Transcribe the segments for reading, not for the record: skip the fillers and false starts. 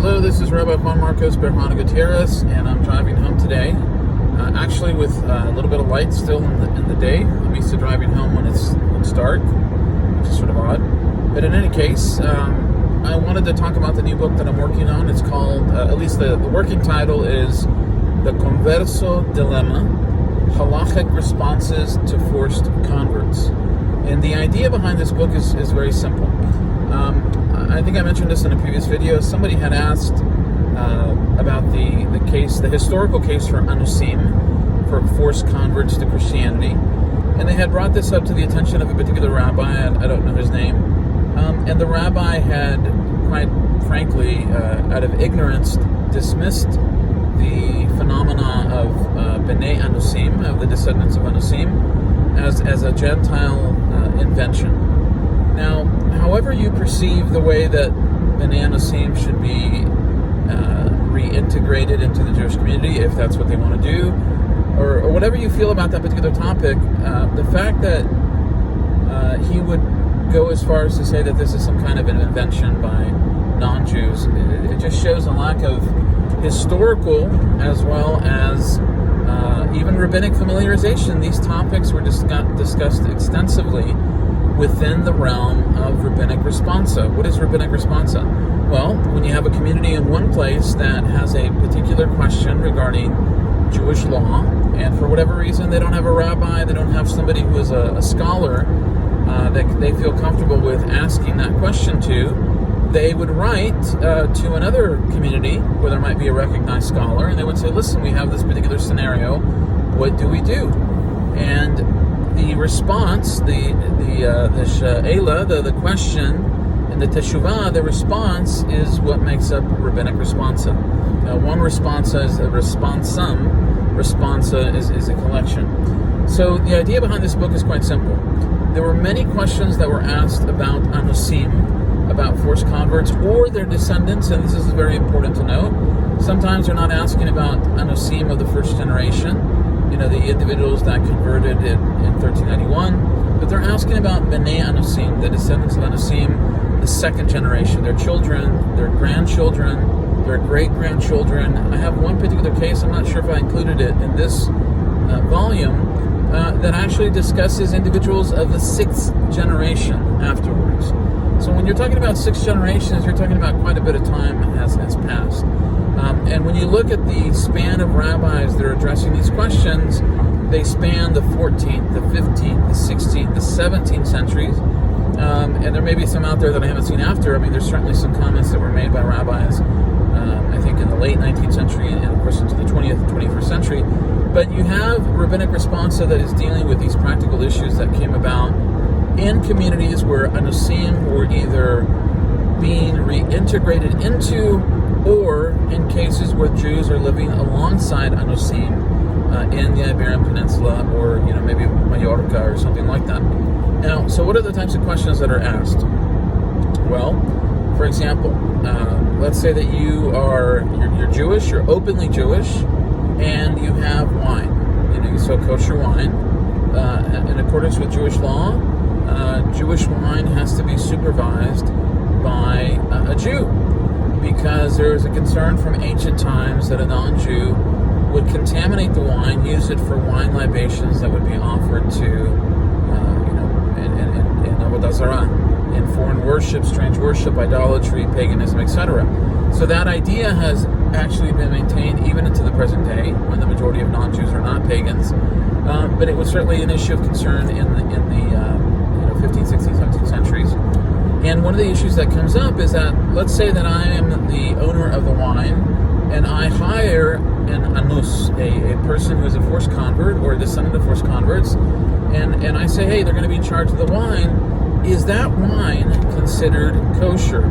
Hello, this is Rabbi Juan Marcos Berhana Gutierrez, and I'm driving home today. Actually, with a little bit of light still in the day. I'm used to driving home when it's dark, which is sort of odd. But in any case, I wanted to talk about the new book that I'm working on. It's called, at least the working title is The Converso Dilemma: Halakhic Responses to Forced Converts. And the idea behind this book is very simple. I think I mentioned this in a previous video. Somebody had asked about the historical case for Anusim, for forced converts to Christianity. And they had brought this up to the attention of a particular rabbi. I don't know his name. And the rabbi had, quite frankly, out of ignorance, dismissed the phenomena of Bnei Anusim, of the descendants of Anusim, as a Gentile invention. Now, however you perceive the way that Bnei Anusim should be reintegrated into the Jewish community, if that's what they want to do, or whatever you feel about that particular topic, the fact that he would go as far as to say that this is some kind of an invention by non-Jews, it just shows a lack of historical as well as even rabbinic familiarization. These topics were discussed extensively within the realm of Rabbinic Responsa. What is Rabbinic Responsa? Well, when you have a community in one place that has a particular question regarding Jewish law, and for whatever reason they don't have a rabbi, they don't have somebody who is a scholar that they feel comfortable with asking that question to, they would write to another community where there might be a recognized scholar, and they would say, listen, we have this particular scenario, what do we do? And the response, the she'ela, the question, and the teshuvah, the response is what makes up Rabbinic Responsa. One responsa is a responsum, responsa is a collection. So the idea behind this book is quite simple. There were many questions that were asked about Anusim, about forced converts or their descendants, and this is very important to note. Sometimes they're not asking about Anusim of the first generation, the individuals that converted in 1391, but they're asking about Bnei Anusim, the descendants of Anusim, the second generation, their children, their grandchildren, their great-grandchildren. I have one particular case, I'm not sure if I included it in this volume, that actually discusses individuals of the sixth generation afterwards. So when you're talking about six generations, you're talking about quite a bit of time has passed. And when you look at the span of rabbis that are addressing these questions, they span the 14th, the 15th, the 16th, the 17th centuries. And there may be some out there that I haven't seen after. I mean, there's certainly some comments that were made by rabbis, I think in the late 19th century and of course into the 20th and 21st century. But you have Rabbinic Responsa that is dealing with these practical issues that came about in communities where Anusim were either being reintegrated into, or in cases where Jews are living alongside Anusim in the Iberian Peninsula, or maybe Mallorca or something like that. Now, so what are the types of questions that are asked? Well, for example, let's say that you're Jewish, you're openly Jewish, and you have wine. You sell kosher wine. In accordance with Jewish law, Jewish wine has to be supervised by a Jew, because there is a concern from ancient times that a non-Jew would contaminate the wine, use it for wine libations that would be offered to, in Avodah Zarah, in foreign worship, strange worship, idolatry, paganism, etc. So that idea has actually been maintained even into the present day, when the majority of non-Jews are not pagans. But it was certainly an issue of concern in the 15th, 16th, 17th centuries. And one of the issues that comes up is that, let's say that I am the owner of the wine, and I hire an anus, a person who is a forced convert or a descendant of forced converts, and I say, hey, they're going to be in charge of the wine. Is that wine considered kosher?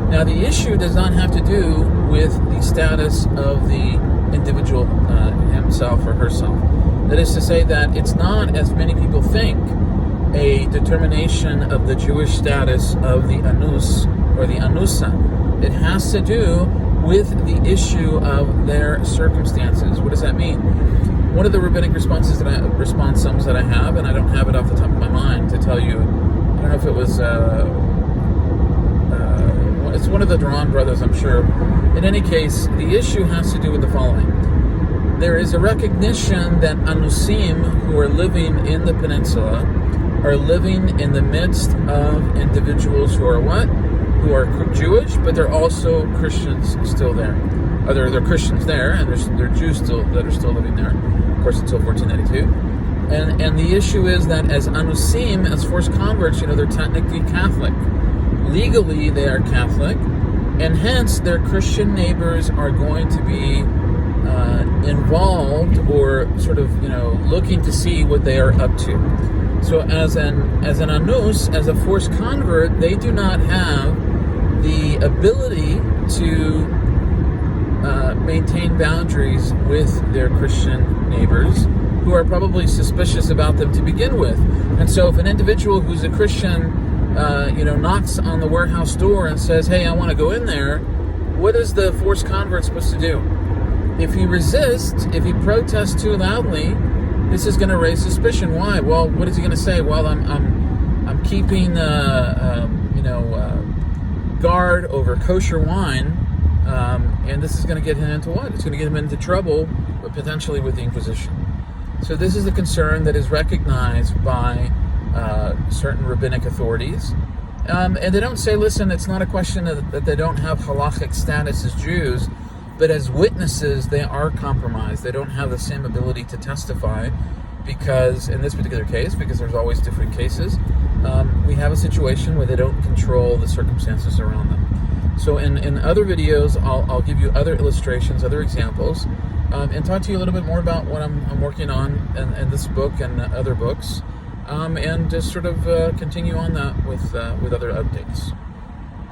Now, the issue does not have to do with the status of the individual himself or herself. That is to say that it's not, as many people think, a determination of the Jewish status of the anus or the anusa. It has to do with the issue of their circumstances. What does that mean? One of the rabbinic responsums that I have, and I don't have it off the top of my mind to tell you, I don't know if it was It's one of the Duran brothers, I'm sure. In any case, the issue has to do with the following. There is a recognition that Anusim, who are living in the peninsula, are living in the midst of individuals who are what? Who are Jewish, but they're also Christians still there. They're Christians there, and they're Jews still that are still living there, of course, until 1492. And the issue is that as Anusim, as forced converts, they're technically Catholic. Legally, they are Catholic, and hence their Christian neighbors are going to be involved or sort of, looking to see what they are up to. So as an Anus, as a forced convert, they do not have the ability to maintain boundaries with their Christian neighbors, who are probably suspicious about them to begin with. And so if an individual who's a Christian, knocks on the warehouse door and says, hey, I want to go in there, what is the forced convert supposed to do? If he resists, if he protests too loudly, this is going to raise suspicion. Why? Well, what is he going to say? Well, I'm keeping guard over kosher wine, and this is going to get him into what? It's going to get him into trouble, but potentially with the Inquisition. So this is a concern that is recognized by certain rabbinic authorities. And they don't say, listen, it's not a question that they don't have Halakhic status as Jews, but as witnesses, they are compromised. They don't have the same ability to testify because, in this particular case, because there's always different cases, we have a situation where they don't control the circumstances around them. So in other videos, I'll give you other illustrations, other examples, and talk to you a little bit more about what I'm working on in this book and other books, and just sort of continue on that with other updates.